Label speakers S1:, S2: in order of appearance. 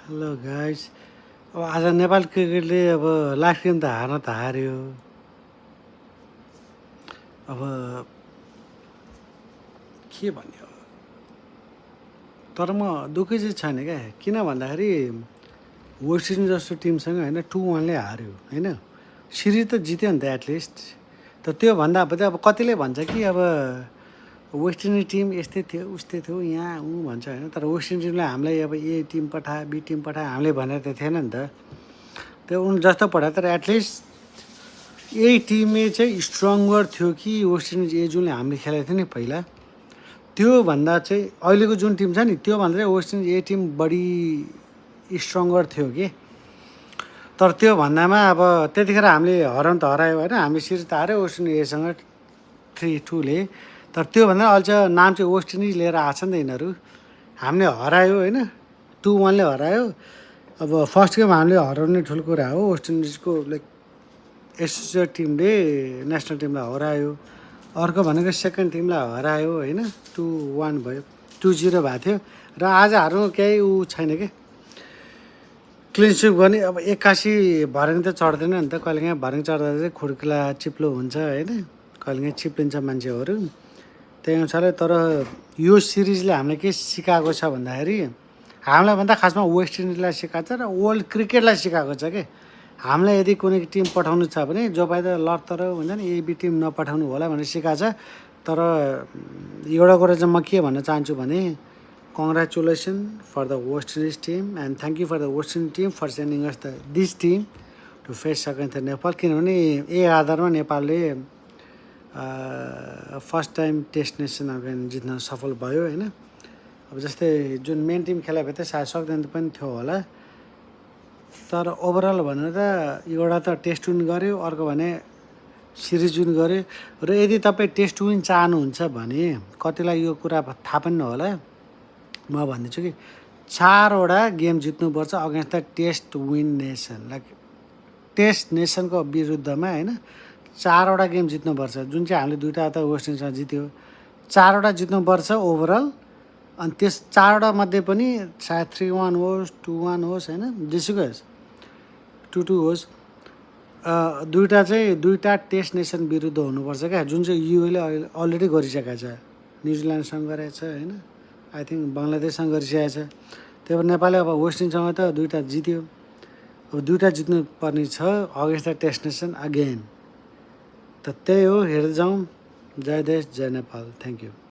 S1: Hello guys. अब आज नेपाल क्रिकेटले अब लास्ट गेम त हार्न त हार्यो। अब के भन्ने हो, तर म दुःखी चाहिँ छैन क्या। किन भन्दाखेरि वेस्ट इन्डिज जस्तो टिमसँग होइन 2-1ले हार्यो होइन, सिरिज त जित्यो नि त एटलिस्ट। त त्योभन्दा अब कतिले भन्छ कि अब वेस्ट इन्डिज टिम यस्तै थियो उस्तै थियो यहाँ भन्छ होइन, तर वेस्ट इन्डिज टिमलाई हामीलाई अब ए टिम पठा बी टिम पठा हामीले भनेर त थिएन नि त। त्यो उन जस्तो पठायो, तर एटलिस्ट यही टिमले चाहिँ स्ट्रङ्गर थियो कि वेस्ट इन्डिज ए जुनले हामीले खेलेको थियो नि पहिला, त्योभन्दा चाहिँ अहिलेको जुन टिम छ नि त्योभन्दा चाहिँ वेस्ट इन्डिज ए टिम बढी स्ट्रङ्गर थियो कि। तर त्यो भन्दामा अब त्यतिखेर हामीले हराउन त हरायो होइन, हामीले सिरिज त हार्यो वेस्ट इन्डिज एसँग 3-2ले। तर त्योभन्दा अहिले चाहिँ नाम चाहिँ वेस्ट इन्डिज लिएर आएको छ नि त यिनीहरू। हामीले हरायो होइन, 2-1ले हरायो। अब फर्स्ट गेम हामीले हराउने ठुलो कुरा हो। वेस्ट इन्डिजको लाइक एसोसिएट टिमले नेसनल टिमलाई हरायो, अर्को भनेको सेकेन्ड टिमलाई हरायो होइन, 2-1 भयो, 2-0 भएको थियो। र आज हार्नु केही छैन कि, क्लिन स्विप गर्ने। अब 81 भर्याङ त चढ्दैन नि त, कहिलेकाहीँ भर्याङ चढ्दा चाहिँ खुड्किला चिप्लो हुन्छ होइन, कहिलेकाहीँ चिप्लिन्छ मान्छेहरू त्यही अनुसारले। तर यो सिरिजले हामीलाई के सिकाएको छ भन्दाखेरि, हामीलाई भन्दा खासमा वेस्ट इन्डिजलाई सिकाएको छ र वर्ल्ड क्रिकेटलाई सिकाएको छ कि हामीलाई यदि कुनै टिम पठाउनु छ भने जो पाइ त लडतर हुन्छ नि एबी टिम नपठाउनु होला भनेर सिकाएको छ। तर एउटा कुरा चाहिँ म के भन्न चाहन्छु भने, congratulation for the West Indies team and thank you for the West Indies team for sending us this team to face against the Nepal. किनभने यही आधारमा नेपालले first time test nation again जित्न सफल भयो होइन। अब जस्तै जुन मेन टिम खेला भए त सायद सक्दैन पनि थियो होला, तर ओभरअल भनेर त एउटा त टेस्ट विन गऱ्यो, अर्को भने सिरिज विन गऱ्यो। र यदि तपाईँ टेस्ट विन चाहनुहुन्छ भने कतिलाई यो कुरा थाहा पनि नहोला, म भनिदिन्छु कि 4वटा गेम जित्नुपर्छ against the test win nation. Like test नेसनको विरुद्धमा होइन 4वटा गेम जित्नुपर्छ, जुन चाहिँ हामीले 2टा त वेस्ट इन्डिजसँग जित्यो, 4वटा जित्नुपर्छ ओभरअल। अनि त्यस 4वटा मध्ये पनि सायद 3-1 होस् 2-1 होस् होइन, जेसुकै होस् 2-2 होस्, 2टा टेस्ट नेसन विरुद्ध हुनुपर्छ क्या, जुन चाहिँ युएले अलरेडी गरिसकेको छ। न्युजिल्यान्डसँग गरेको छ होइन, आई थिङ्क बङ्गलादेशसँग गरिसकेको छ। त्यही भएर नेपालले अब वेस्ट इन्डिजसँग त 2टा जित्यो, अब 2टा जित्नुपर्ने छ against the test nation again. त त्यही हो, हेर्दै जाउँ। जय देश जय नेपाल, थ्याङ्क यू।